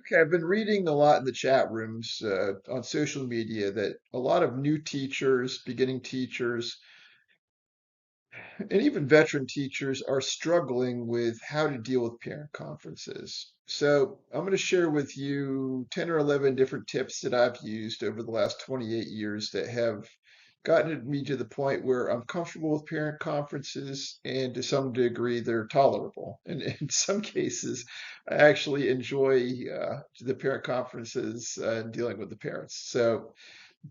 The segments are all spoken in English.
Okay, I've been reading a lot in the chat rooms on social media that a lot of new teachers, beginning teachers, and even veteran teachers are struggling with how to deal with parent conferences. So I'm going to share with you 10 or 11 different tips that I've used over the last 28 years that have gotten me to the point where I'm comfortable with parent conferences, and to some degree they're tolerable. And in some cases, I actually enjoy the parent conferences and dealing with the parents. So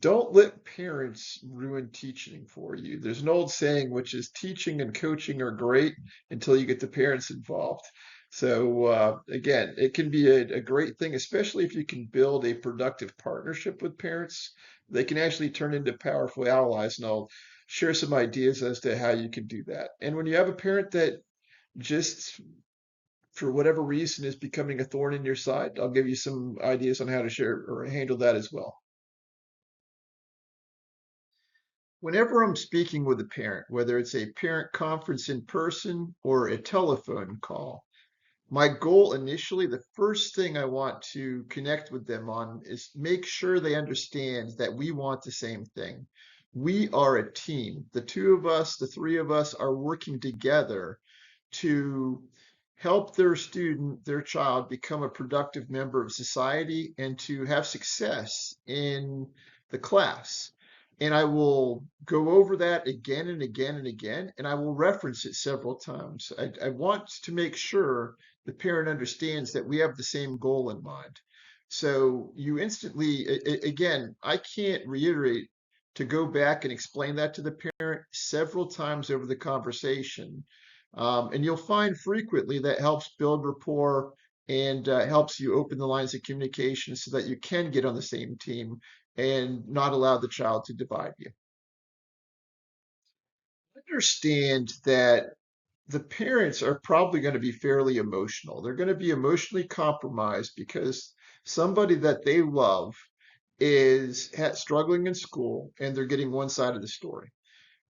don't let parents ruin teaching for you. There's an old saying, which is teaching and coaching are great until you get the parents involved. So, again, it can be a great thing, especially if you can build a productive partnership with parents. They can actually turn into powerful allies, and I'll share some ideas as to how you can do that. And when you have a parent that just, for whatever reason, is becoming a thorn in your side, I'll give you some ideas on how to share or handle that as well. Whenever I'm speaking with a parent, whether it's a parent conference in person or a telephone call, my goal initially, the first thing I want to connect with them on is make sure they understand that we want the same thing. We are a team. The two of us, the three of us are working together to help their student, their child, become a productive member of society and to have success in the class. And I will go over that again and again and again, and I will reference it several times. I want to make sure the parent understands that we have the same goal in mind. So you instantly, again, I can't reiterate to go back and explain that to the parent several times over the conversation. And you'll find frequently that helps build rapport and helps you open the lines of communication so that you can get on the same team and not allow the child to divide you. Understand that the parents are probably going to be fairly emotional. They're going to be emotionally compromised because somebody that they love is struggling in school and they're getting one side of the story.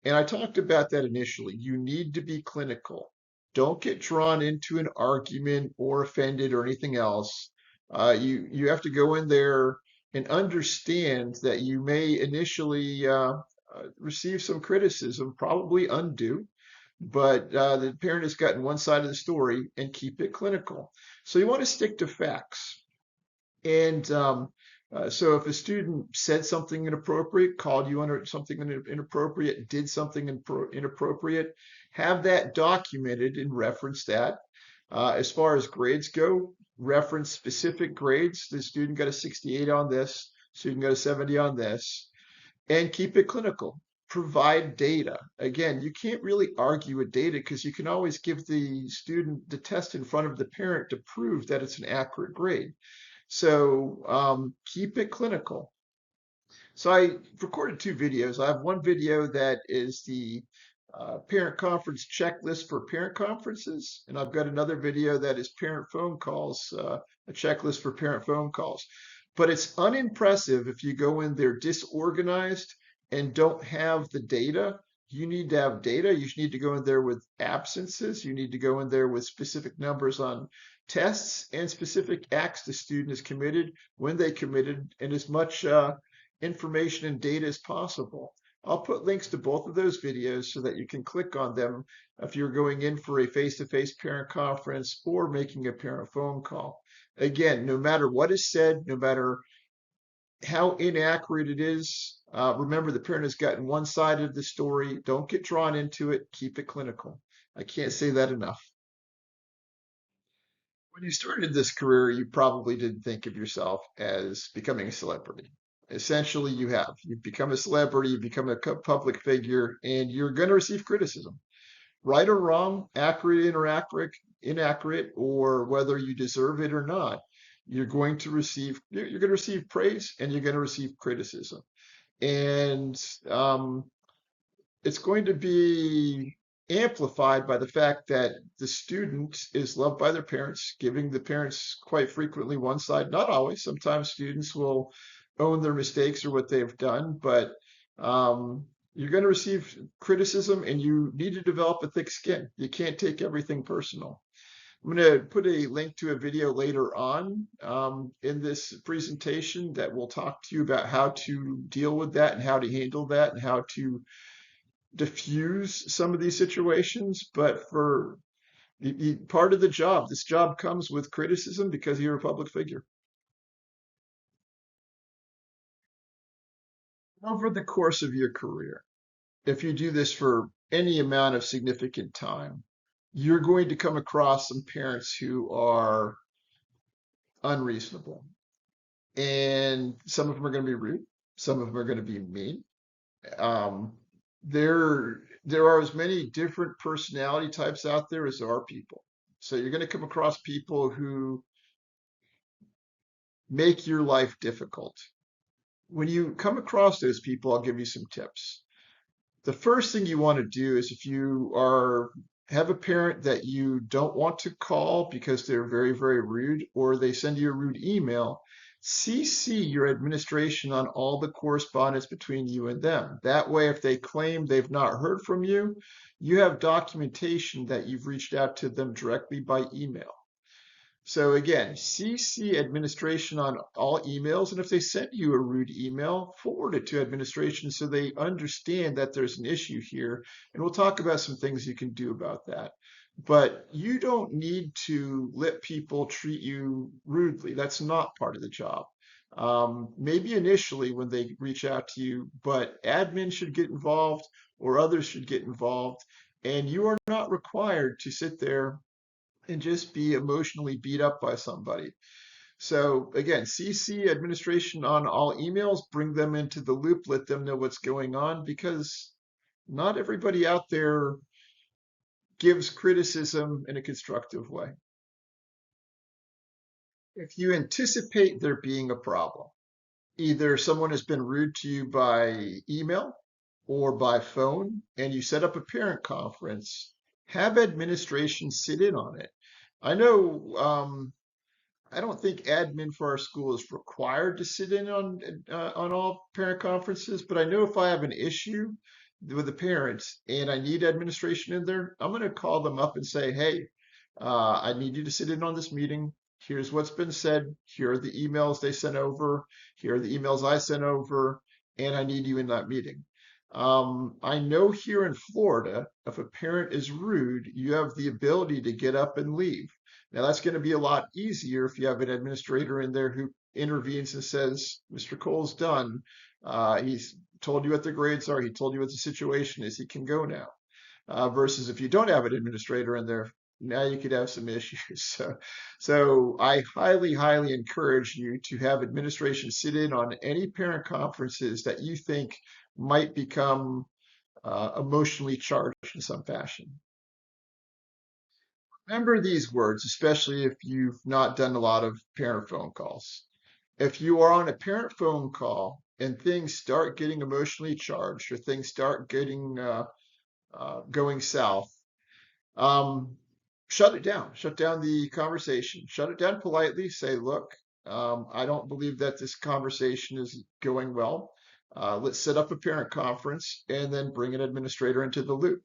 And I talked about that initially. You need to be clinical. Don't get drawn into an argument or offended or anything else. You have to go in there and understand that you may initially receive some criticism, probably undue, but the parent has gotten one side of the story, and keep it clinical. So you want to stick to facts. And so if a student said something inappropriate, called you on something inappropriate, did something inappropriate, have that documented and reference that. As far as grades go, reference specific grades. The student got a 68 on this, student got a 70 on this, and keep it clinical. Provide data. Again, you can't really argue with data because you can always give the student the test in front of the parent to prove that it's an accurate grade. So keep it clinical. So I recorded two videos. I have one video that is the parent conference checklist for parent conferences, and I've got another video that is parent phone calls, a checklist for parent phone calls. But it's unimpressive if you go in there disorganized and don't have the data. You need to have data. You need to go in there with absences. You need to go in there with specific numbers on tests and specific acts the student has committed, when they committed, and as much information and data as possible. I'll put links to both of those videos so that you can click on them if you're going in for a face-to-face parent conference or making a parent phone call. Again, no matter what is said, no matter how inaccurate it is, remember the parent has gotten one side of the story. Don't get drawn into it. Keep it clinical. I can't say that enough. When you started this career, you probably didn't think of yourself as becoming a celebrity. Essentially, you have. You've become a celebrity, you've become a public figure, and you're going to receive criticism. Right or wrong, inaccurate, or whether you deserve it or not, you're going to receive praise and you're going to receive criticism. And it's going to be amplified by the fact that the student is loved by their parents, giving the parents quite frequently one side, not always. Sometimes students will own their mistakes or what they've done, but you're going to receive criticism and you need to develop a thick skin. You can't take everything personal. I'm going to put a link to a video later on in this presentation that will talk to you about how to deal with that and how to handle that and how to diffuse some of these situations. But for part of the job, this job comes with criticism because you're a public figure. Over the course of your career, if you do this for any amount of significant time, you're going to come across some parents who are unreasonable. And some of them are going to be rude. Some of them are going to be mean. Um, there are as many different personality types out there as there are people. So you're going to come across people who make your life difficult. When you come across those people, I'll give you some tips. The first thing you want to do is if you are have a parent that you don't want to call because they're very, very rude or they send you a rude email, CC your administration on all the correspondence between you and them. That way, if they claim they've not heard from you, you have documentation that you've reached out to them directly by email. So again, CC administration on all emails, and if they send you a rude email, forward it to administration so they understand that there's an issue here. And we'll talk about some things you can do about that. But you don't need to let people treat you rudely. That's not part of the job. Maybe initially when they reach out to you, but admin should get involved or others should get involved. And you are not required to sit there and just be emotionally beat up by somebody. So again, CC administration on all emails, bring them into the loop, let them know what's going on because not everybody out there gives criticism in a constructive way. If you anticipate there being a problem, either someone has been rude to you by email or by phone, and you set up a parent conference, have administration sit in on it. I know I don't think admin for our school is required to sit in on all parent conferences, but I know if I have an issue with the parents and I need administration in there, I'm going to call them up and say, "Hey, I need you to sit in on this meeting. Here's what's been said. Here are the emails they sent over. Here are the emails I sent over, and I need you in that meeting." I know here in Florida, if a parent is rude, you have the ability to get up and leave. Now, that's going to be a lot easier if you have an administrator in there who intervenes and says, Mr. Cole's done. He's told you what the grades are. He told you what the situation is. He can go now. Versus if you don't have an administrator in there, now you could have some issues. So I highly, highly encourage you to have administration sit in on any parent conferences that you think might become emotionally charged in some fashion. Remember these words, especially if you've not done a lot of parent phone calls. If you are on a parent phone call and things start getting emotionally charged or things start getting going south, um, shut it down. Shut down the conversation. Shut it down politely. Say, look, I don't believe that this conversation is going well. Let's set up a parent conference and then bring an administrator into the loop.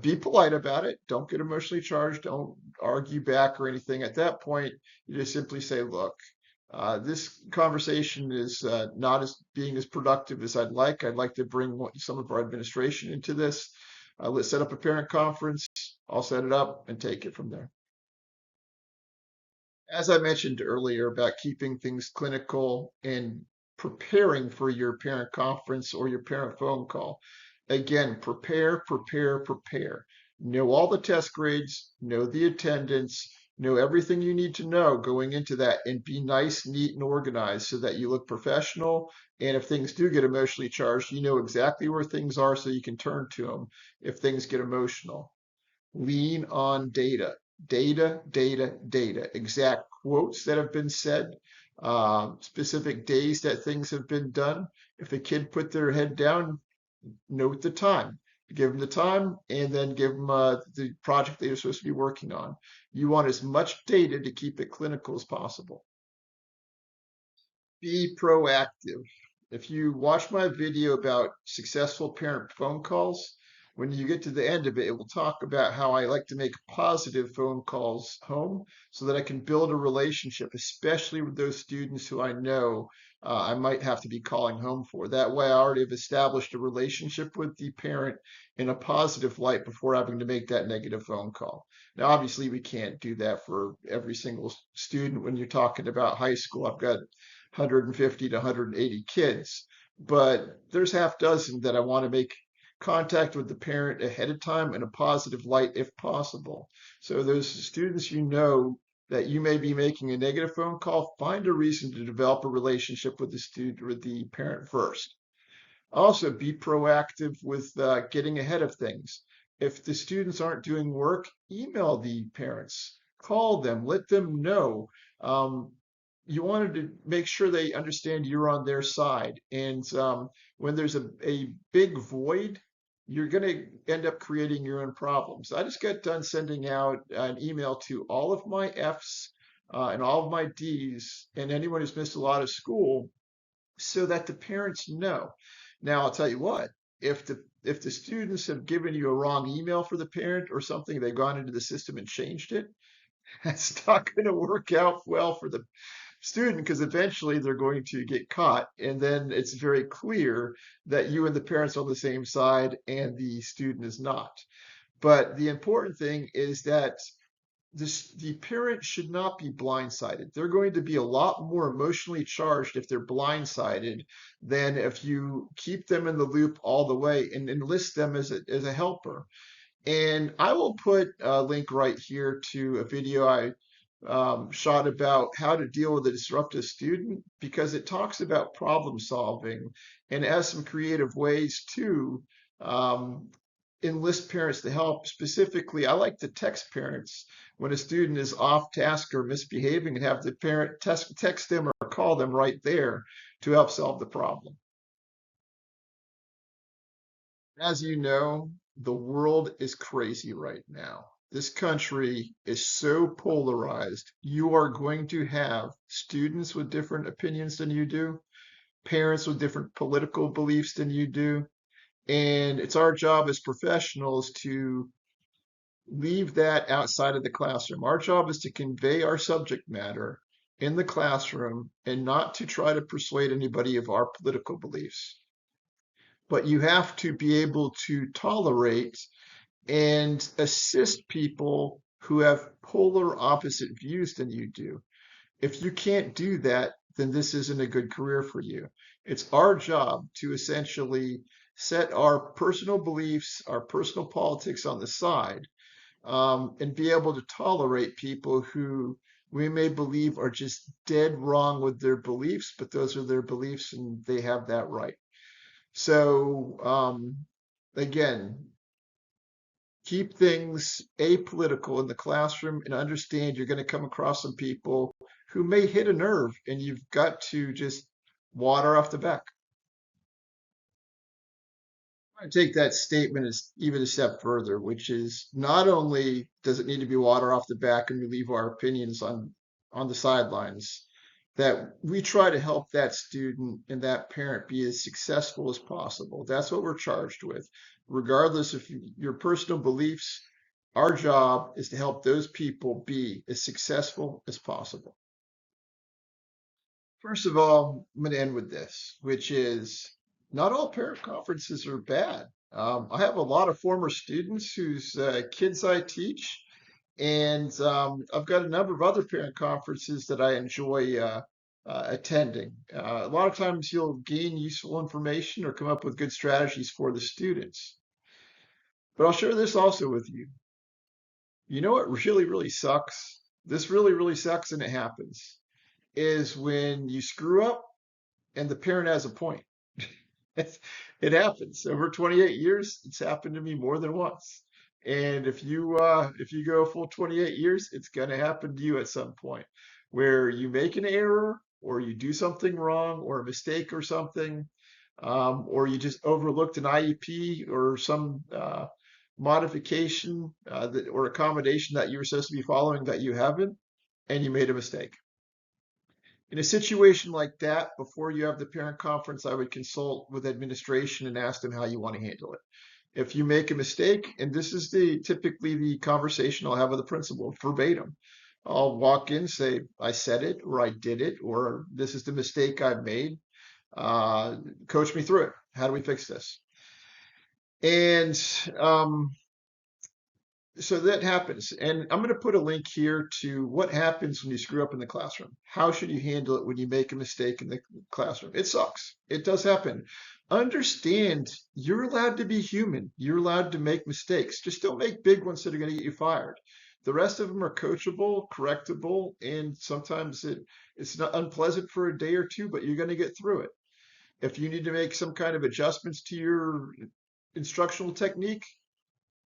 Be polite about it. Don't get emotionally charged. Don't argue back or anything. At that point, you just simply say, look, this conversation is not as being as productive as I'd like. I'd like to bring some of our administration into this. Let's set up a parent conference. I'll set it up and take it from there. As I mentioned earlier about keeping things clinical and preparing for your parent conference or your parent phone call. Again, prepare, prepare, prepare. Know all the test grades, know the attendance, know everything you need to know going into that, and be nice, neat, and organized so that you look professional. And if things do get emotionally charged, you know exactly where things are so you can turn to them if things get emotional. Lean on data, data, data, data, exact quotes that have been said, specific days that things have been done. If a kid put their head down, note the time. Give them the time and then give them the project they're supposed to be working on. You want as much data to keep it clinical as possible. Be proactive. If you watch my video about successful parent phone calls, When you get to the end of it, it will talk about how I like to make positive phone calls home so that I can build a relationship, especially with those students who I know I might have to be calling home for. That way, I already have established a relationship with the parent in a positive light before having to make that negative phone call. Now, obviously, we can't do that for every single student. When you're talking about high school, I've got 150 to 180 kids, but there's half dozen that I want to make contact with the parent ahead of time in a positive light if possible. So those students you know that you may be making a negative phone call, find a reason to develop a relationship with the student with the parent first. Also, be proactive with getting ahead of things. If the students aren't doing work, email the parents, call them, let them know. Um, you wanted to make sure they understand you're on their side. And when there's a big void, you're going to end up creating your own problems. I just got done sending out an email to all of my Fs and all of my Ds and anyone who's missed a lot of school so that the parents know. Now, I'll tell you what, if the students have given you a wrong email for the parent or something, they've gone into the system and changed it, that's not going to work out well for the student because eventually they're going to get caught. And then it's very clear that you and the parents are on the same side and the student is not. But the important thing is that the parent should not be blindsided. They're going to be a lot more emotionally charged if they're blindsided than if you keep them in the loop all the way and enlist them as a helper. And I will put a link right here to a video I shot about how to deal with a disruptive student because it talks about problem solving and has some creative ways to um, enlist parents to help. Specifically, I like to text parents when a student is off task or misbehaving and have the parent text them or call them right there to help solve the problem. As you know, the world is crazy right now. This country is so polarized. You are going to have students with different opinions than you do, parents with different political beliefs than you do. And it's our job as professionals to leave that outside of the classroom. Our job is to convey our subject matter in the classroom and not to try to persuade anybody of our political beliefs. But you have to be able to tolerate and assist people who have polar opposite views than you do. If you can't do that, then this isn't a good career for you. It's our job to essentially set our personal beliefs, our personal politics on the side, and be able to tolerate people who we may believe are just dead wrong with their beliefs, but those are their beliefs and they have that right. So, again, keep things apolitical in the classroom and understand you're going to come across some people who may hit a nerve and you've got to just water off the back. I take that statement as even a step further, which is not only does it need to be water off the back and we leave our opinions on the sidelines, that we try to help that student and that parent be as successful as possible. That's what we're charged with. Regardless of your personal beliefs, our job is to help those people be as successful as possible. First of all, I'm going to end with this, which is not all parent conferences are bad. I have a lot of former students whose kids I teach, and I've got a number of other parent conferences that I enjoy attending. A lot of times you'll gain useful information or come up with good strategies for the students. But I'll share this also with you. You know what really, really sucks? This really, really sucks, and it happens, is when you screw up and the parent has a point. It happens over 28 years. It's happened to me more than once. And if you go a full 28 years, it's going to happen to you at some point where you make an error or you do something wrong or a mistake or something, or you just overlooked an IEP or some modification or accommodation that you were supposed to be following that you haven't, and you made a mistake. In a situation like that, before you have the parent conference, I would consult with administration and ask them how you want to handle it. If you make a mistake, and this is typically the conversation I'll have with the principal verbatim. I'll walk in, say, I said it, or I did it, or this is the mistake I've made. Uh, Coach me through it. How do we fix this? And um, so that happens. And I'm going to put a link here to what happens when you screw up in the classroom. How should you handle it when you make a mistake in the classroom? It sucks. It does happen. Understand you're allowed to be human. You're allowed to make mistakes. Just don't make big ones that are going to get you fired. The rest of them are coachable, correctable, and sometimes it's not unpleasant for a day or two, but you're going to get through it. If you need to make some kind of adjustments to your instructional technique,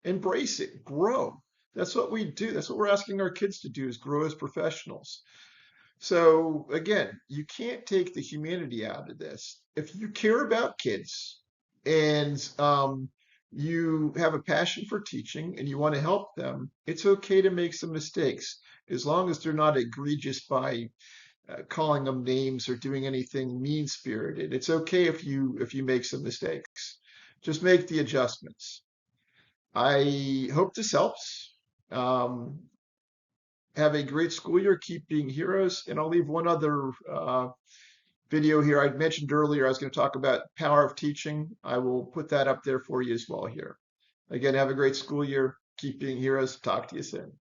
embrace it, grow. That's what we do. That's what we're asking our kids to do is grow as professionals. So again, you can't take the humanity out of this. If you care about kids and you have a passion for teaching and you want to help them, it's okay to make some mistakes as long as they're not egregious by calling them names or doing anything mean-spirited. It's okay if you make some mistakes. Just make the adjustments. I hope this helps. Um, have a great school year. Keep being heroes. And I'll leave one other video here. I mentioned earlier I was going to talk about power of teaching. I will put that up there for you as well here. Again, have a great school year. Keep being heroes. Talk to you soon.